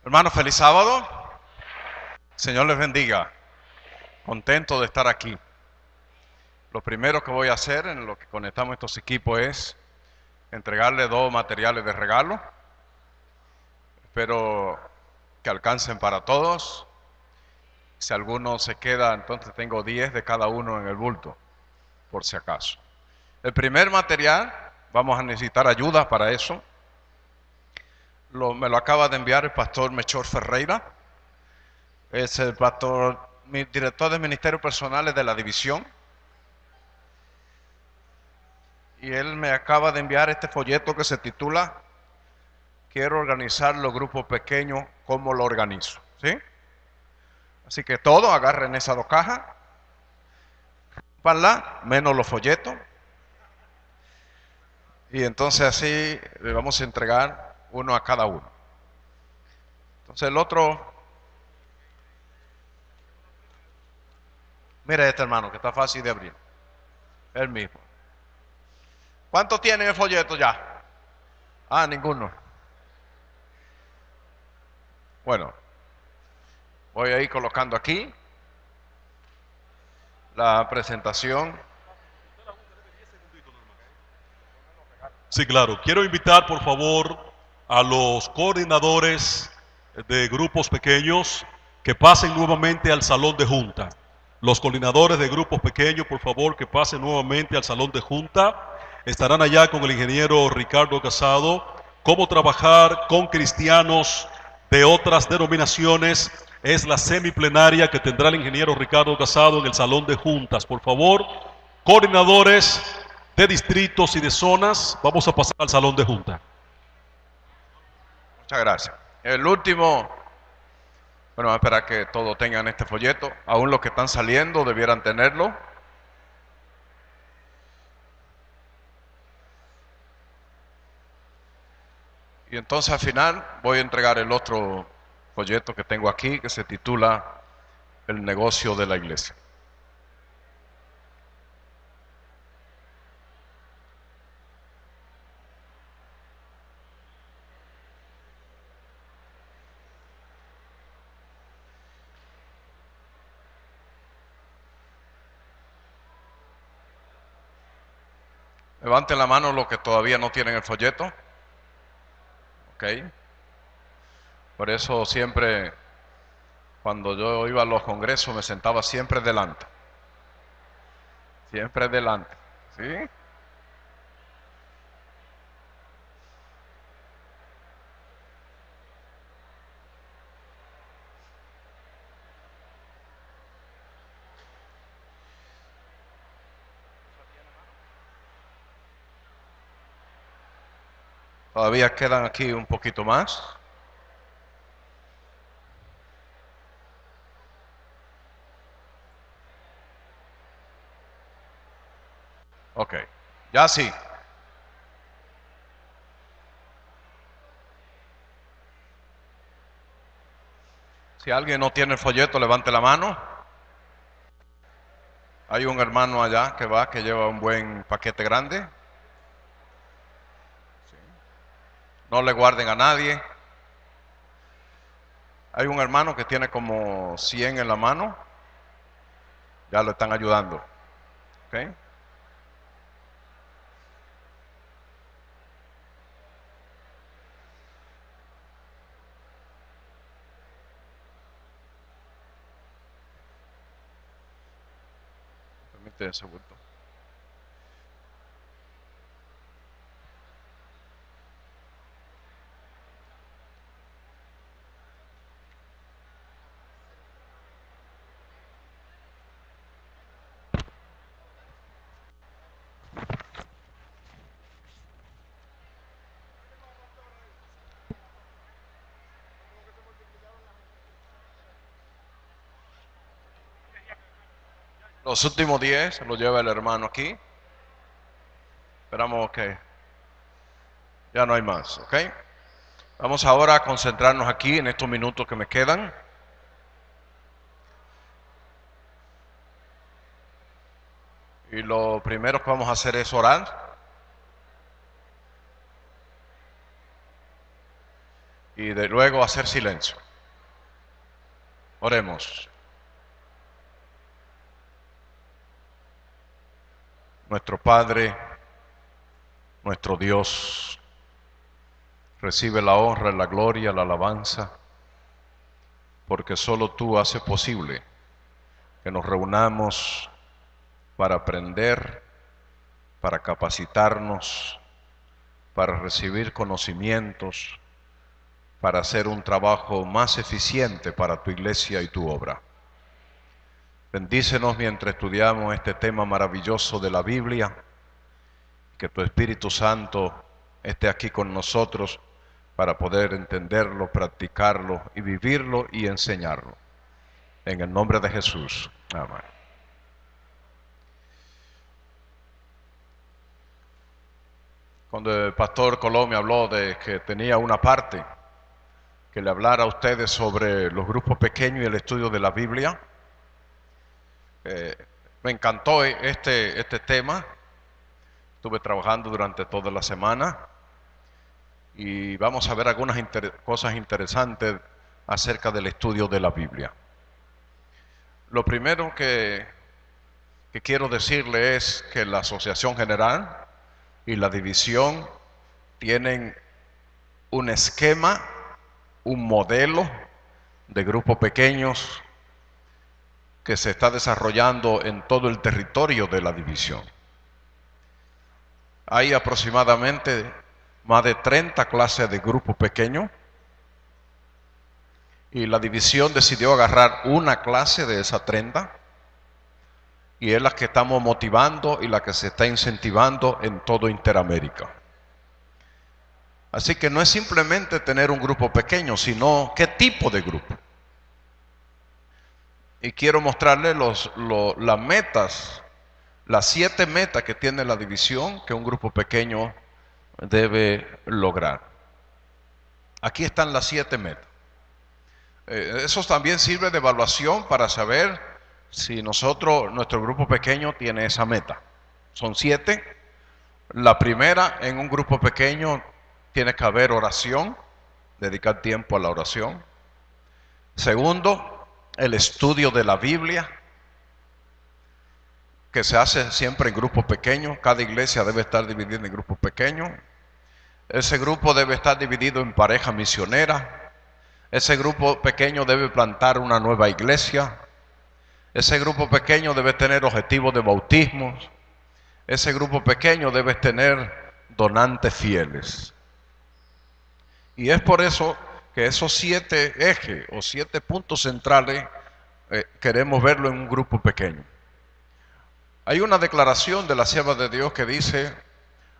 Hermanos, feliz sábado. Señor les bendiga. Contento de estar aquí. Lo primero que voy a hacer en lo que conectamos estos equipos es entregarle 2 materiales de regalo. Espero que alcancen para todos. Si alguno se queda, entonces tengo 10 de cada uno en el bulto, por si acaso. El primer material, vamos a necesitar ayuda para eso. Me lo acaba de enviar el pastor Melchor Ferreira. Es el pastor, mi director de ministerios personales de la división. Y él me acaba de enviar este folleto que se titula Quiero organizar los grupos pequeños, ¿cómo lo organizo? ¿Sí? Así que todos agarren esas 2 cajas, rómpanla, menos los folletos. Y entonces así le vamos a entregar uno a cada uno. Entonces el otro, mire este hermano que está fácil de abrir. El mismo. ¿Cuántos tienen el folleto ya? Ah, ninguno. Bueno, voy a ir colocando aquí la presentación. Sí, claro. Quiero invitar, por favor, a los coordinadores de grupos pequeños que pasen nuevamente al salón de junta. Los coordinadores de grupos pequeños, por favor, que pasen nuevamente al salón de junta. Estarán allá con el ingeniero Ricardo Casado. Cómo trabajar con cristianos de otras denominaciones. Es la semiplenaria que tendrá el ingeniero Ricardo Casado en el salón de juntas. Por favor, coordinadores de distritos y de zonas, vamos a pasar al salón de junta. Muchas gracias. El último, bueno, vamos a esperar que todos tengan este folleto. Aún los que están saliendo debieran tenerlo. Y entonces al final voy a entregar el otro folleto que tengo aquí que se titula El negocio de la iglesia. Levanten la mano los que todavía no tienen el folleto. Ok. Por eso siempre, cuando yo iba a los congresos, me sentaba siempre delante. Siempre delante. ¿Sí? Todavía quedan aquí un poquito más. Ok. Ya sí. Si alguien no tiene el folleto, levante la mano. Hay un hermano allá que lleva un buen paquete grande. No le guarden a nadie. Hay un hermano que tiene como 100 en la mano. Ya lo están ayudando. ¿Ok? Permite un segundo. Los últimos 10 los lleva el hermano aquí. Esperamos que ya no hay más. ¿Ok? Vamos ahora a concentrarnos aquí en estos minutos que me quedan. Y lo primero que vamos a hacer es orar. y de luego hacer silencio. Oremos. Nuestro Padre, nuestro Dios, recibe la honra, la gloria, la alabanza, porque solo tú haces posible que nos reunamos para aprender, para capacitarnos, para recibir conocimientos, para hacer un trabajo más eficiente para tu iglesia y tu obra. Bendícenos mientras estudiamos este tema maravilloso de la Biblia, que tu Espíritu Santo esté aquí con nosotros para poder entenderlo, practicarlo y vivirlo y enseñarlo. En el nombre de Jesús. Amén. Cuando el pastor Colón me habló de que tenía una parte que le hablara a ustedes sobre los grupos pequeños y el estudio de la Biblia, me encantó este tema. Estuve trabajando durante toda la semana y vamos a ver algunas cosas interesantes acerca del estudio de la Biblia. Lo primero que quiero decirle es que la Asociación General y la División tienen un esquema, un modelo de grupos pequeños que se está desarrollando en todo el territorio de la división. Hay aproximadamente más de 30 clases de grupos pequeños y la división decidió agarrar una clase de esas 30 y es la que estamos motivando y la que se está incentivando en todo Interamérica. Así que no es simplemente tener un grupo pequeño, sino qué tipo de grupo. Y quiero mostrarles las metas, las 7 metas que tiene la división que un grupo pequeño debe lograr. Aquí están las 7 metas. Eso también sirve de evaluación para saber si nuestro grupo pequeño tiene esa meta. Son 7. La primera, en un grupo pequeño tiene que haber oración, dedicar tiempo a la oración. Segundo, el estudio de la Biblia, que se hace siempre en grupos pequeños. Cada iglesia debe estar dividida en grupos pequeños. Ese grupo debe estar dividido en pareja misionera. Ese grupo pequeño debe plantar una nueva iglesia. Ese grupo pequeño debe tener objetivos de bautismo. Ese grupo pequeño debe tener donantes fieles. Y es por eso que esos 7 ejes o 7 puntos centrales queremos verlo en un grupo pequeño. Hay una declaración de la sierva de Dios que dice: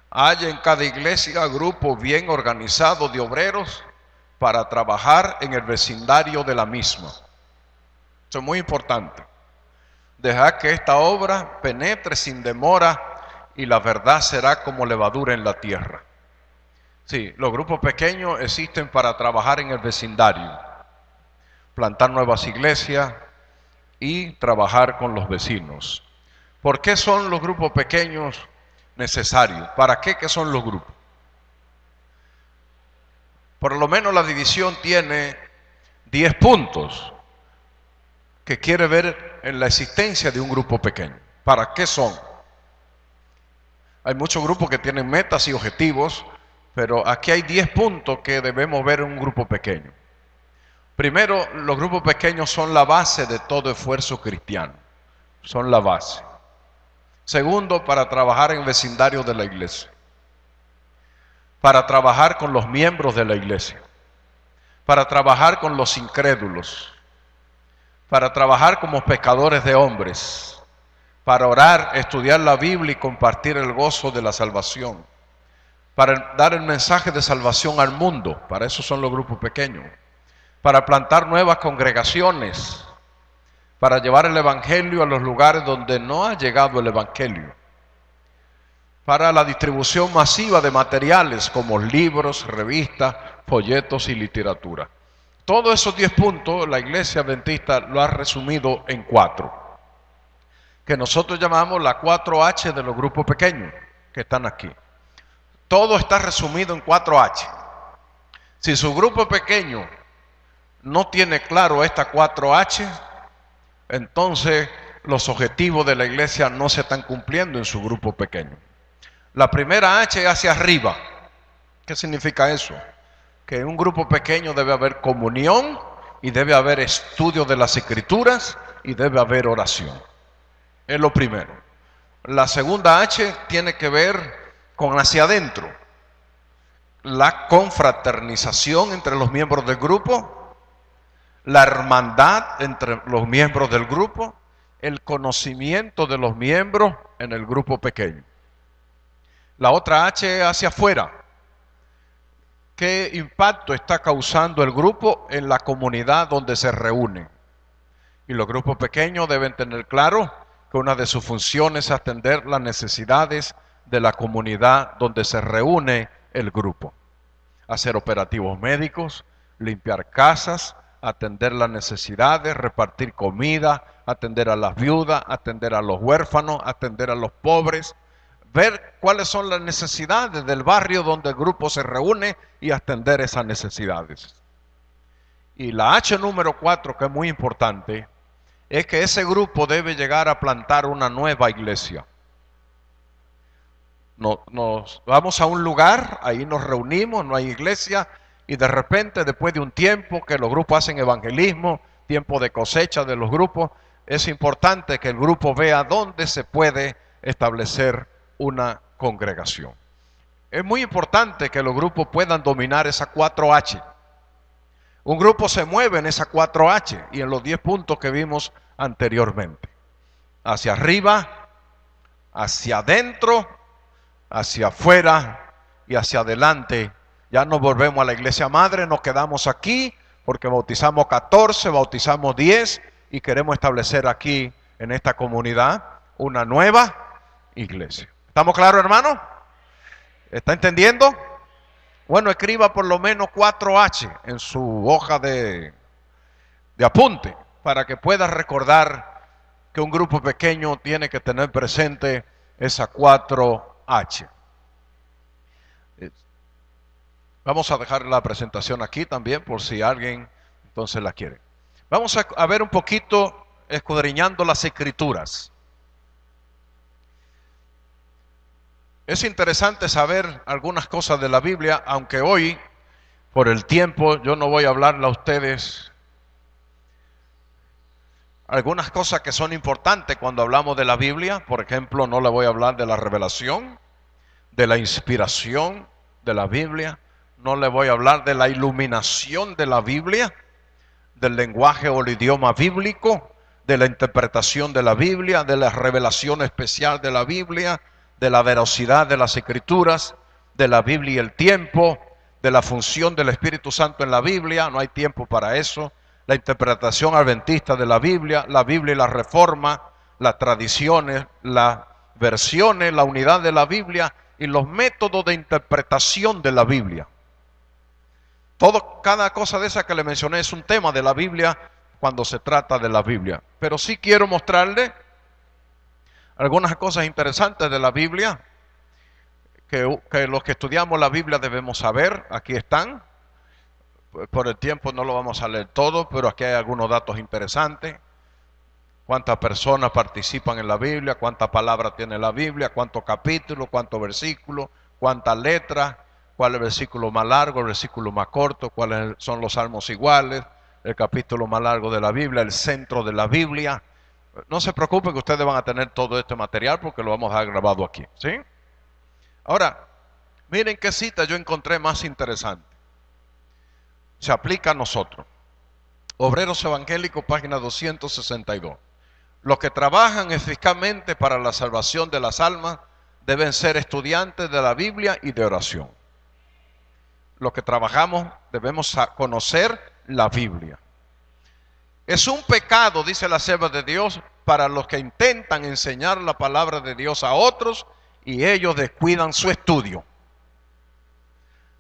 haya en cada iglesia grupo bien organizado de obreros para trabajar en el vecindario de la misma. Eso es muy importante. Dejar que esta obra penetre sin demora y la verdad será como levadura en la tierra. Sí, los grupos pequeños existen para trabajar en el vecindario, plantar nuevas iglesias y trabajar con los vecinos. ¿Por qué son los grupos pequeños necesarios? ¿Para qué son los grupos? Por lo menos la división tiene 10 puntos que quiere ver en la existencia de un grupo pequeño. ¿Para qué son? Hay muchos grupos que tienen metas y objetivos, pero aquí hay 10 puntos que debemos ver en un grupo pequeño. Primero, los grupos pequeños son la base de todo esfuerzo cristiano. Son la base. Segundo, para trabajar en vecindario de la iglesia. Para trabajar con los miembros de la iglesia. Para trabajar con los incrédulos. Para trabajar como pescadores de hombres. Para orar, estudiar la Biblia y compartir el gozo de la salvación. Para dar el mensaje de salvación al mundo. Para eso son los grupos pequeños. Para plantar nuevas congregaciones. Para llevar el evangelio a los lugares donde no ha llegado el evangelio. Para la distribución masiva de materiales como libros, revistas, folletos y literatura. Todos esos 10 puntos la Iglesia Adventista lo ha resumido en 4. Que nosotros llamamos la 4H de los grupos pequeños que están aquí. Todo está resumido en 4H. Si su grupo pequeño no tiene claro esta 4H, entonces los objetivos de la iglesia no se están cumpliendo en su grupo pequeño. La primera H es hacia arriba. ¿Qué significa eso? Que en un grupo pequeño debe haber comunión y debe haber estudio de las escrituras y debe haber oración. Es lo primero. La segunda H tiene que ver con hacia adentro. La confraternización entre los miembros del grupo, la hermandad entre los miembros del grupo, el conocimiento de los miembros en el grupo pequeño. La otra H es hacia afuera. ¿Qué impacto está causando el grupo en la comunidad donde se reúnen? Y los grupos pequeños deben tener claro que una de sus funciones es atender las necesidades de la comunidad donde se reúne el grupo. Hacer operativos médicos, limpiar casas, atender las necesidades, repartir comida, atender a las viudas, atender a los huérfanos, atender a los pobres, ver cuáles son las necesidades del barrio donde el grupo se reúne y atender esas necesidades. Y la H número 4, que es muy importante, es que ese grupo debe llegar a plantar una nueva iglesia. Nos vamos a un lugar, ahí nos reunimos, no hay iglesia, y de repente, después de un tiempo que los grupos hacen evangelismo, tiempo de cosecha de los grupos, es importante que el grupo vea dónde se puede establecer una congregación. Es muy importante que los grupos puedan dominar esa 4H. Un grupo se mueve en esa 4H y en los 10 puntos que vimos anteriormente. Hacia arriba, hacia adentro, hacia afuera y hacia adelante. Ya nos volvemos a la iglesia madre, nos quedamos aquí porque bautizamos 14, bautizamos 10 y queremos establecer aquí en esta comunidad una nueva iglesia. ¿Estamos claros, hermano? ¿Está entendiendo? Bueno, escriba por lo menos 4H en su hoja de apunte para que pueda recordar que un grupo pequeño tiene que tener presente esa 4H. Vamos a dejar la presentación aquí también por si alguien entonces la quiere. Vamos a ver un poquito escudriñando las escrituras. Es interesante saber algunas cosas de la Biblia, aunque hoy, por el tiempo, yo no voy a hablarle a ustedes algunas cosas que son importantes cuando hablamos de la Biblia. Por ejemplo, no le voy a hablar de la revelación, de la inspiración de la Biblia. No le voy a hablar de la iluminación de la Biblia, del lenguaje o el idioma bíblico, de la interpretación de la Biblia, de la revelación especial de la Biblia, de la veracidad de las escrituras, de la Biblia y el tiempo, de la función del Espíritu Santo en la Biblia. No hay tiempo para eso. La interpretación adventista de la Biblia y la reforma, las tradiciones, las versiones, la unidad de la Biblia y los métodos de interpretación de la Biblia. Cada cosa de esas que le mencioné es un tema de la Biblia cuando se trata de la Biblia. Pero sí quiero mostrarle algunas cosas interesantes de la Biblia que los que estudiamos la Biblia debemos saber. Aquí están. Por el tiempo no lo vamos a leer todo, pero aquí hay algunos datos interesantes. Cuántas personas participan en la Biblia, cuántas palabras tiene la Biblia, cuántos capítulos, cuántos versículos, cuántas letras, cuál es el versículo más largo, el versículo más corto, cuáles son los salmos iguales, el capítulo más largo de la Biblia, el centro de la Biblia. No se preocupen que ustedes van a tener todo este material porque lo vamos a dejar grabado aquí, ¿sí? Ahora, miren qué cita yo encontré más interesante. Se aplica a nosotros. Obreros Evangélicos, página 262. Los que trabajan eficazmente para la salvación de las almas deben ser estudiantes de la Biblia y de oración. Los que trabajamos debemos conocer la Biblia. Es un pecado, dice la sierva de Dios, para los que intentan enseñar la palabra de Dios a otros y ellos descuidan su estudio.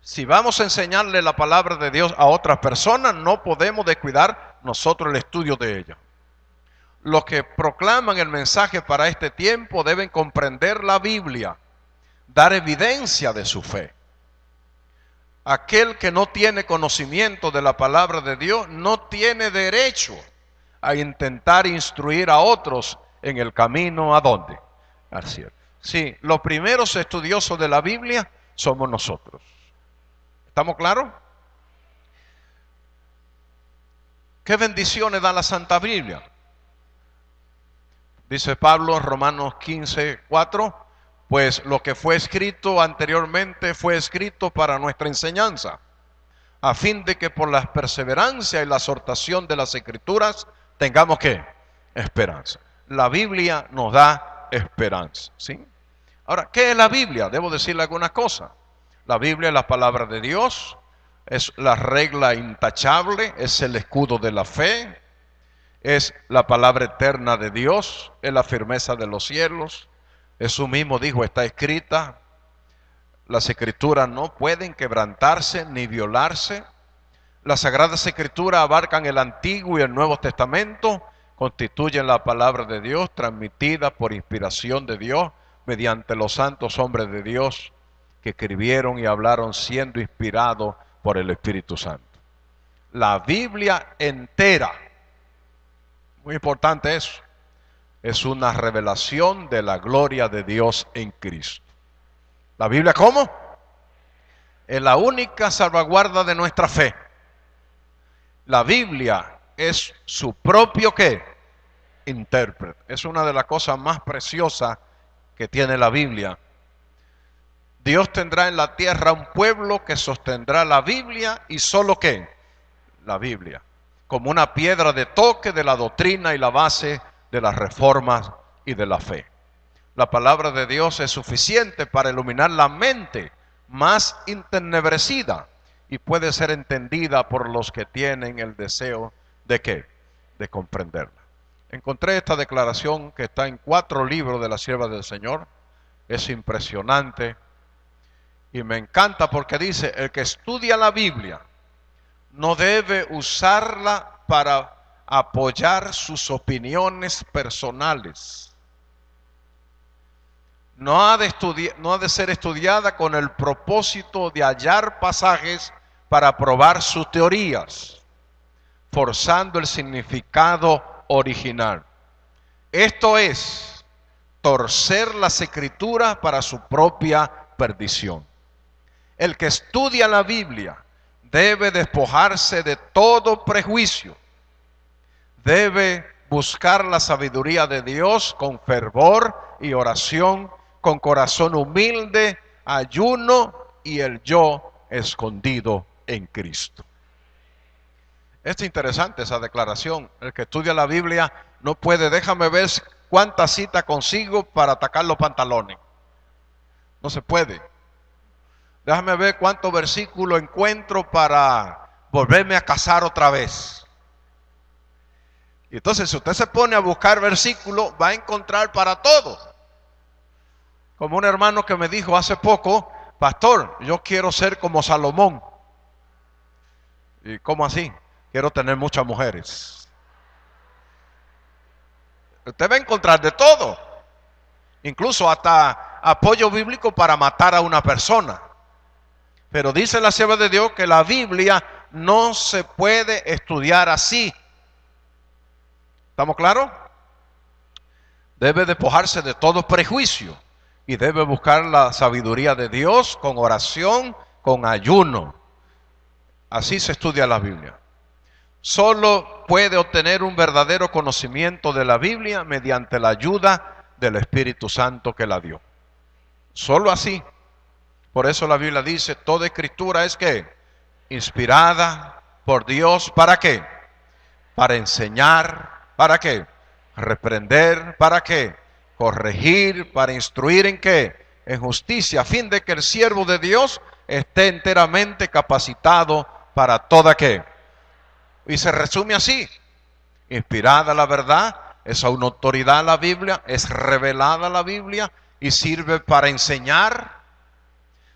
Si vamos a enseñarle la palabra de Dios a otras personas, no podemos descuidar nosotros el estudio de ella. Los que proclaman el mensaje para este tiempo deben comprender la Biblia, dar evidencia de su fe. aquel que no tiene conocimiento de la palabra de Dios no tiene derecho a intentar instruir a otros en el camino ¿a dónde? Al cielo. Sí, los primeros estudiosos de la Biblia somos nosotros. ¿Estamos claros? ¿Qué bendiciones da la Santa Biblia? Dice Pablo en Romanos 15:4, pues lo que fue escrito anteriormente fue escrito para nuestra enseñanza, a fin de que por la perseverancia y la exhortación de las Escrituras tengamos ¿qué? Esperanza. La Biblia nos da esperanza, ¿sí? Ahora, ¿qué es la Biblia? Debo decirle algunas cosas. La Biblia es la palabra de Dios, es la regla intachable, es el escudo de la fe, es la palabra eterna de Dios, es la firmeza de los cielos. Jesús mismo dijo, está escrita. Las escrituras no pueden quebrantarse ni violarse. Las sagradas escrituras abarcan el Antiguo y el Nuevo Testamento, constituyen la palabra de Dios transmitida por inspiración de Dios mediante los santos hombres de Dios que escribieron y hablaron siendo inspirados por el Espíritu Santo. La Biblia entera, muy importante eso, es una revelación de la gloria de Dios en Cristo. ¿La Biblia cómo? Es la única salvaguarda de nuestra fe. La Biblia es su propio ¿qué? Intérprete. Es una de las cosas más preciosas que tiene la Biblia. Dios tendrá en la tierra un pueblo que sostendrá la Biblia y solo ¿qué? La Biblia. Como una piedra de toque de la doctrina y la base de las reformas y de la fe. La palabra de Dios es suficiente para iluminar la mente más entenebrecida y puede ser entendida por los que tienen el deseo de ¿qué? De comprenderla. Encontré esta declaración que está en 4 libros de la sierva del Señor. Es impresionante y me encanta porque dice, el que estudia la Biblia no debe usarla para apoyar sus opiniones personales. No ha de ser estudiada con el propósito de hallar pasajes para probar sus teorías, forzando el significado original. Esto es torcer las Escrituras para su propia perdición. El que estudia la Biblia debe despojarse de todo prejuicio. Debe buscar la sabiduría de Dios con fervor y oración, con corazón humilde, ayuno y el yo escondido en Cristo. Es interesante esa declaración. El que estudia la Biblia no puede, déjame ver cuántas citas consigo para atacar los pantalones. No se puede. Déjame ver cuántos versículos encuentro para volverme a casar otra vez. Y entonces si usted se pone a buscar versículos, va a encontrar para todo. Como un hermano que me dijo hace poco, pastor, yo quiero ser como Salomón. ¿Y cómo así? Quiero tener muchas mujeres. Usted va a encontrar de todo. Incluso hasta apoyo bíblico para matar a una persona. Pero dice la sierva de Dios que la Biblia no se puede estudiar así. ¿Estamos claros? Debe despojarse de todo prejuicio y debe buscar la sabiduría de Dios con oración, con ayuno. Así se estudia la Biblia. Solo puede obtener un verdadero conocimiento de la Biblia mediante la ayuda del Espíritu Santo que la dio. Solo así. Por eso la Biblia dice, toda escritura es ¿qué? Inspirada por Dios, ¿para qué? Para enseñar, ¿para qué? Reprender, ¿para qué? Corregir, para instruir ¿en qué? En justicia, a fin de que el siervo de Dios esté enteramente capacitado para toda ¿qué? Y se resume así, inspirada la verdad, es una autoridad la Biblia, es revelada la Biblia y sirve para enseñar,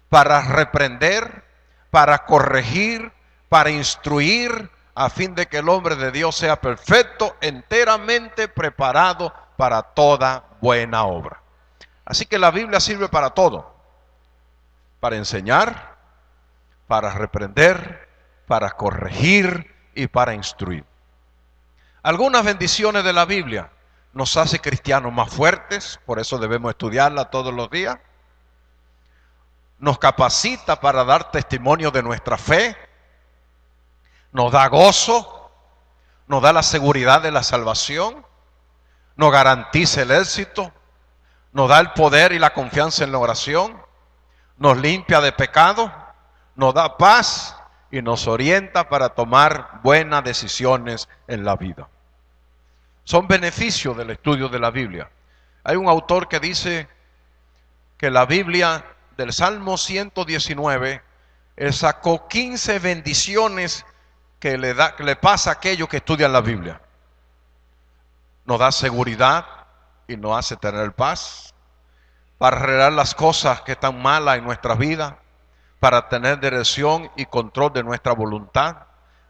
para reprender, para corregir, para instruir, a fin de que el hombre de Dios sea perfecto, enteramente preparado para toda buena obra. Así que la Biblia sirve para todo, para enseñar, para reprender, para corregir y para instruir. Algunas bendiciones de la Biblia: nos hace cristianos más fuertes, por eso debemos estudiarla todos los días. Nos capacita para dar testimonio de nuestra fe. Nos da gozo, nos da la seguridad de la salvación, nos garantiza el éxito, nos da el poder y la confianza en la oración, nos limpia de pecado, nos da paz y nos orienta para tomar buenas decisiones en la vida. Son beneficios del estudio de la Biblia. Hay un autor que dice que la Biblia del Salmo 119, él sacó 15 bendiciones que le pasa a aquellos que estudian la Biblia. Nos da seguridad y nos hace tener paz, para arreglar las cosas que están malas en nuestra vida, para tener dirección y control de nuestra voluntad,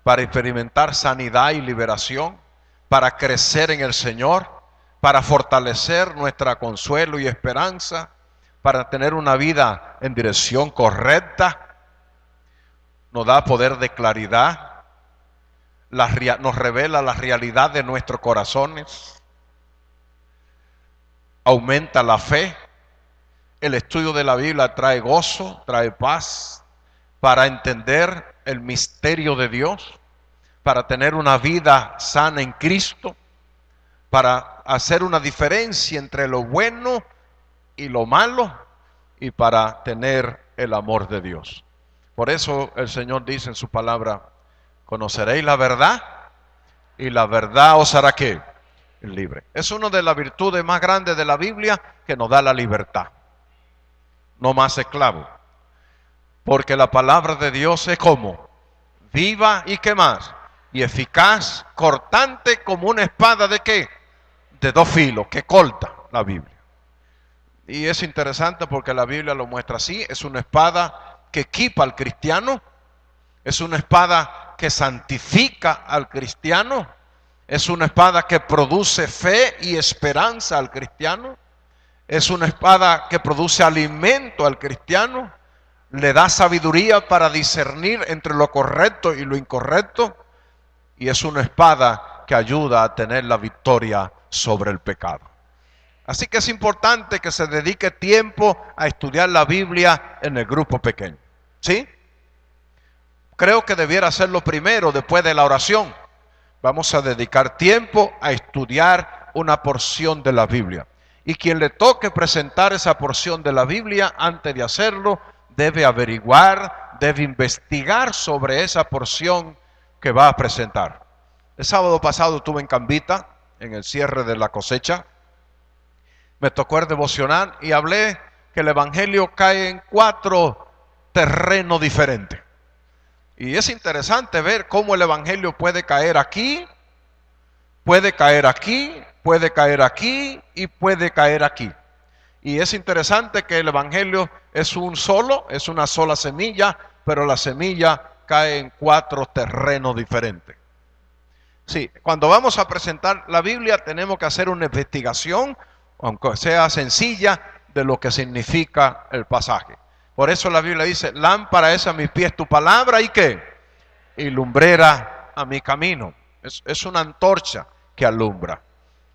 para experimentar sanidad y liberación, para crecer en el Señor, para fortalecer nuestra consuelo y esperanza, para tener una vida en dirección correcta. Nos da poder de claridad, nos revela la realidad de nuestros corazones, aumenta la fe. El estudio de la Biblia trae gozo, trae paz, para entender el misterio de Dios, para tener una vida sana en Cristo, para hacer una diferencia entre lo bueno y lo malo, y para tener el amor de Dios. Por eso el Señor dice en su palabra: conoceréis la verdad y la verdad os hará ¿qué? Libre. Es una de las virtudes más grandes de la Biblia, que nos da la libertad. No más esclavo. Porque la palabra de Dios es como viva y ¿qué más? Y eficaz, cortante como una espada de ¿qué? De dos filos, que corta la Biblia. Y es interesante porque la Biblia lo muestra así. Es una espada que equipa al cristiano. Es una espada que santifica al cristiano. Es una espada que produce fe y esperanza al cristiano. Es una espada que produce alimento al cristiano. Le da sabiduría para discernir entre lo correcto y lo incorrecto. Y es una espada que ayuda a tener la victoria sobre el pecado. Así que es importante que se dedique tiempo a estudiar la Biblia en el grupo pequeño. ¿Sí? Creo que debiera ser lo primero después de la oración. Vamos a dedicar tiempo a estudiar una porción de la Biblia. Y quien le toque presentar esa porción de la Biblia, antes de hacerlo, debe averiguar, debe investigar sobre esa porción que va a presentar. El sábado pasado estuve en Cambita, en el cierre de la cosecha. Me tocó el devocional y hablé que el Evangelio cae en 4 terrenos diferentes. Y es interesante ver cómo el Evangelio puede caer aquí, puede caer aquí, puede caer aquí y puede caer aquí. Y es interesante que el Evangelio es una sola semilla, pero la semilla cae en 4 terrenos diferentes. Sí, cuando vamos a presentar la Biblia tenemos que hacer una investigación, aunque sea sencilla, de lo que significa el pasaje. Por eso la Biblia dice: lámpara es a mis pies tu palabra y ¿qué? Y lumbrera a mi camino. Es una antorcha que alumbra.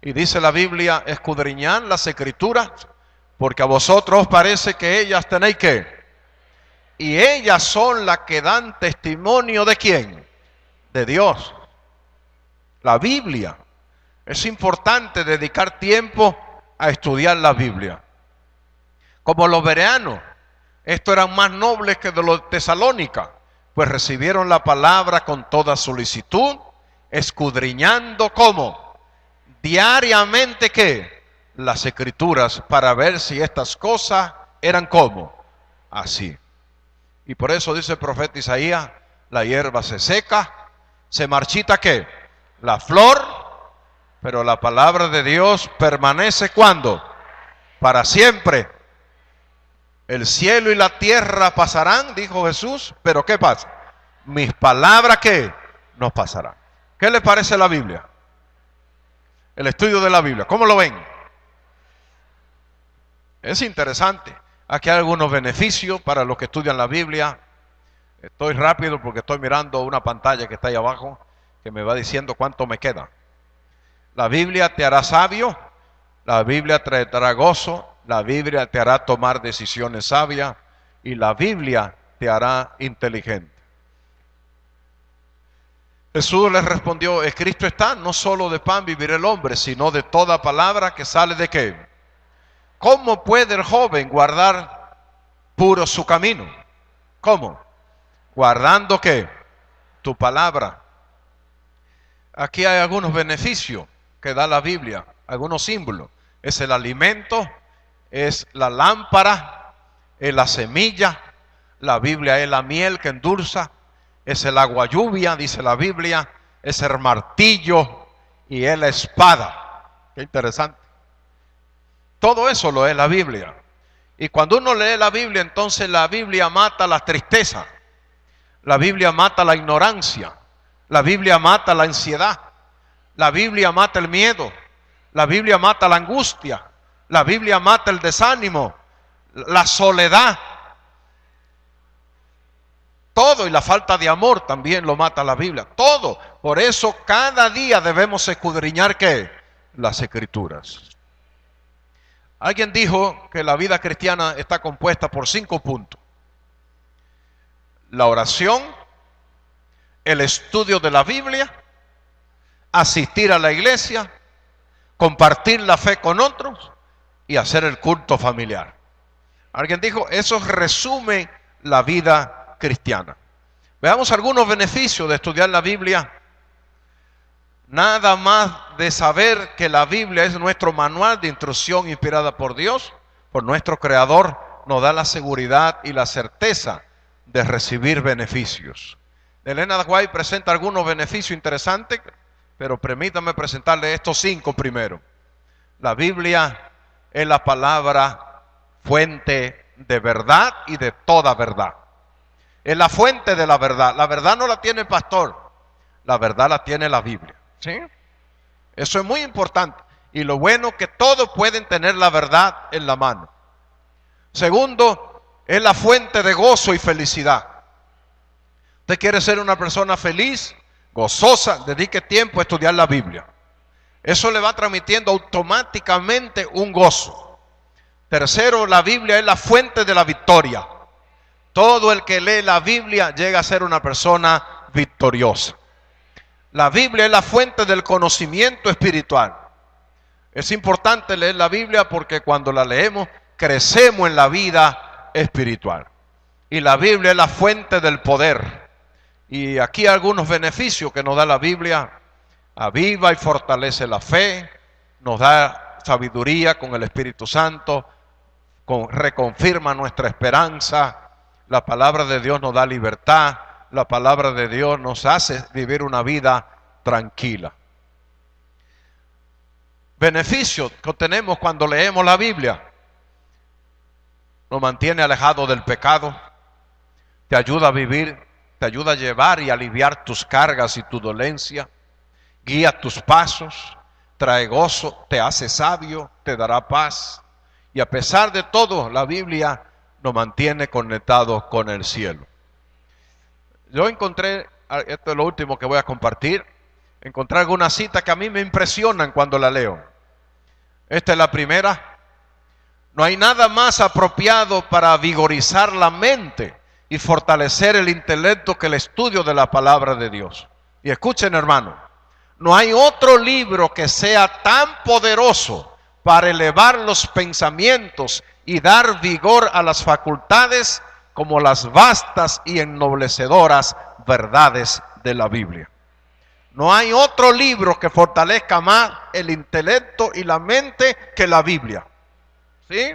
Y dice la Biblia: escudriñad las escrituras, porque a vosotros os parece que ellas tenéis ¿qué? Y ellas son las que dan testimonio ¿de quién? De Dios. La Biblia. Es importante dedicar tiempo a estudiar la Biblia. Como los bereanos, estos eran más nobles que de los de Tesalónica, pues recibieron la palabra con toda solicitud, escudriñando ¿cómo? Diariamente ¿qué? Las escrituras, para ver si estas cosas eran ¿cómo? Así. Y por eso dice el profeta Isaías: la hierba se seca, se marchita ¿qué? La flor, pero la palabra de Dios permanece ¿cuándo? Para siempre. El cielo y la tierra pasarán, dijo Jesús, pero ¿qué pasa? Mis palabras ¿qué? No pasarán. ¿Qué les parece la Biblia? El estudio de la Biblia, ¿cómo lo ven? Es interesante. Aquí hay algunos beneficios para los que estudian la Biblia. Estoy rápido porque estoy mirando una pantalla que está ahí abajo que me va diciendo cuánto me queda. La Biblia te hará sabio, la Biblia te dará gozo, la Biblia te hará tomar decisiones sabias y la Biblia te hará inteligente. Jesús les respondió, escrito está, no solo de pan vivirá el hombre, sino de toda palabra que sale de ¿qué? ¿Cómo puede el joven guardar puro su camino? ¿Cómo? Guardando ¿qué? Tu palabra. Aquí hay algunos beneficios que da la Biblia, algunos símbolos. Es el alimento, es la lámpara, es la semilla, la Biblia es la miel que endulza, es el agua lluvia, dice la Biblia, es el martillo y es la espada. Qué interesante. Todo eso lo es la Biblia. Y cuando uno lee la Biblia, entonces la Biblia mata la tristeza, la Biblia mata la ignorancia, la Biblia mata la ansiedad, la Biblia mata el miedo, la Biblia mata la angustia, la Biblia mata el desánimo, la soledad. Todo, y la falta de amor también lo mata la Biblia. Todo. Por eso cada día debemos escudriñar ¿qué? Las Escrituras. Alguien dijo que la vida cristiana está compuesta por 5 puntos. La oración, el estudio de la Biblia, asistir a la iglesia, compartir la fe con otros y hacer el culto familiar. Alguien dijo, eso resume la vida cristiana. Veamos algunos beneficios de estudiar la Biblia. Nada más de saber que la Biblia es nuestro manual de instrucción inspirada por Dios, por nuestro Creador, nos da la seguridad y la certeza de recibir beneficios. Elena White presenta algunos beneficios interesantes, pero permítame presentarle estos 5 primero. La Biblia es la palabra fuente de verdad y de toda verdad. Es la fuente de la verdad. La verdad no la tiene el pastor, la verdad la tiene la Biblia. ¿Sí? Eso es muy importante. Y lo bueno es que todos pueden tener la verdad en la mano. Segundo, es la fuente de gozo y felicidad. Usted quiere ser una persona feliz, gozosa, dedique tiempo a estudiar la Biblia. Eso le va transmitiendo automáticamente un gozo. Tercero, la Biblia es la fuente de la victoria. Todo el que lee la Biblia llega a ser una persona victoriosa. La Biblia es la fuente del conocimiento espiritual. Es importante leer la Biblia porque cuando la leemos crecemos en la vida espiritual. Y la Biblia es la fuente del poder. Y aquí hay algunos beneficios que nos da la Biblia. Aviva y fortalece la fe, nos da sabiduría con el Espíritu Santo, reconfirma nuestra esperanza. La palabra de Dios nos da libertad, la palabra de Dios nos hace vivir una vida tranquila. Beneficios que obtenemos cuando leemos la Biblia: nos mantiene alejado del pecado, te ayuda a vivir, te ayuda a llevar y aliviar tus cargas y tu dolencia, guía tus pasos, trae gozo, te hace sabio, te dará paz. Y a pesar de todo, la Biblia nos mantiene conectados con el cielo. Yo encontré, esto es lo último que voy a compartir, encontré algunas citas que a mí me impresionan cuando la leo. Esta es la primera. No hay nada más apropiado para vigorizar la mente y fortalecer el intelecto que el estudio de la palabra de Dios. Y escuchen, hermano, no hay otro libro que sea tan poderoso para elevar los pensamientos y dar vigor a las facultades como las vastas y ennoblecedoras verdades de la Biblia. No hay otro libro que fortalezca más el intelecto y la mente que la Biblia. ¿Sí?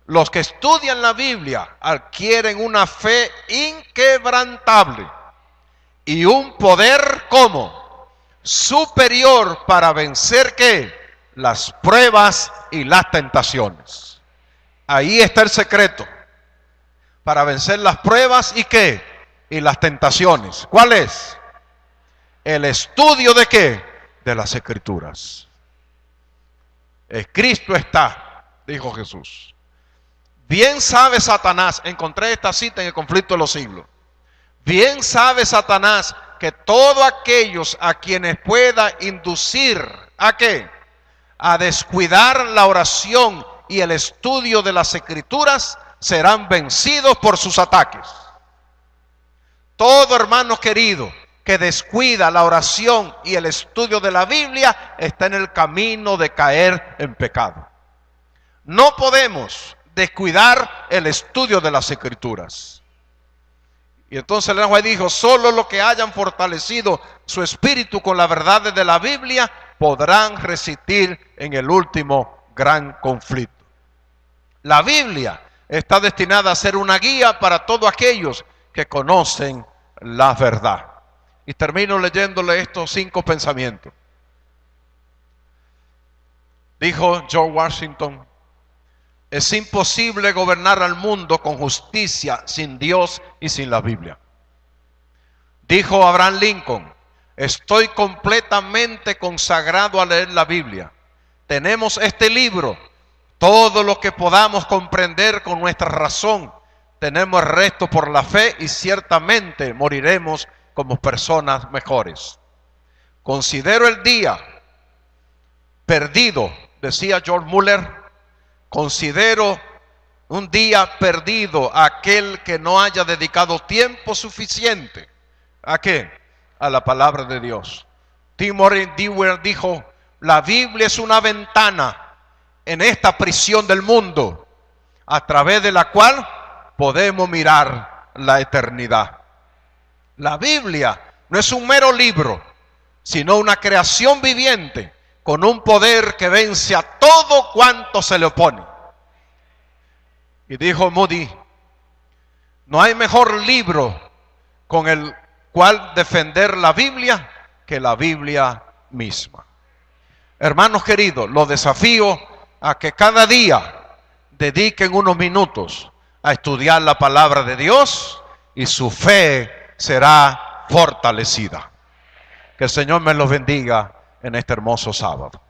Los que estudian la Biblia adquieren una fe inquebrantable y un poder como superior para vencer ¿qué? Las pruebas y las tentaciones. Ahí está el secreto para vencer las pruebas y ¿qué? Y las tentaciones. ¿Cuál es? El estudio de ¿qué? De las Escrituras. Cristo está, dijo Jesús. Bien sabe Satanás, encontré esta cita en el Conflicto de los Siglos. Bien sabe Satanás que todos aquellos a quienes pueda inducir, ¿a qué? A descuidar la oración y el estudio de las Escrituras, serán vencidos por sus ataques. Todo hermano querido que descuida la oración y el estudio de la Biblia está en el camino de caer en pecado. No podemos descuidar el estudio de las Escrituras. Y entonces el ángel dijo, solo los que hayan fortalecido su espíritu con la verdad de la Biblia podrán resistir en el último gran conflicto. La Biblia está destinada a ser una guía para todos aquellos que conocen la verdad. Y termino leyéndole estos 5 pensamientos. Dijo George Washington, es imposible gobernar al mundo con justicia sin Dios y sin la Biblia. Dijo Abraham Lincoln, estoy completamente consagrado a leer la Biblia. Tenemos este libro, todo lo que podamos comprender con nuestra razón. Tenemos el resto por la fe y ciertamente moriremos como personas mejores. Considero el día perdido, decía George Muller, considero un día perdido aquel que no haya dedicado tiempo suficiente. ¿A qué? A la palabra de Dios. Timothy Dewey dijo, la Biblia es una ventana en esta prisión del mundo, a través de la cual podemos mirar la eternidad. La Biblia no es un mero libro, sino una creación viviente con un poder que vence a todo cuanto se le opone. Y dijo Moody, no hay mejor libro con el cual defender la Biblia que la Biblia misma. Hermanos queridos, los desafío a que cada día dediquen unos minutos a estudiar la palabra de Dios y su fe será fortalecida. Que el Señor me los bendiga en este hermoso sábado.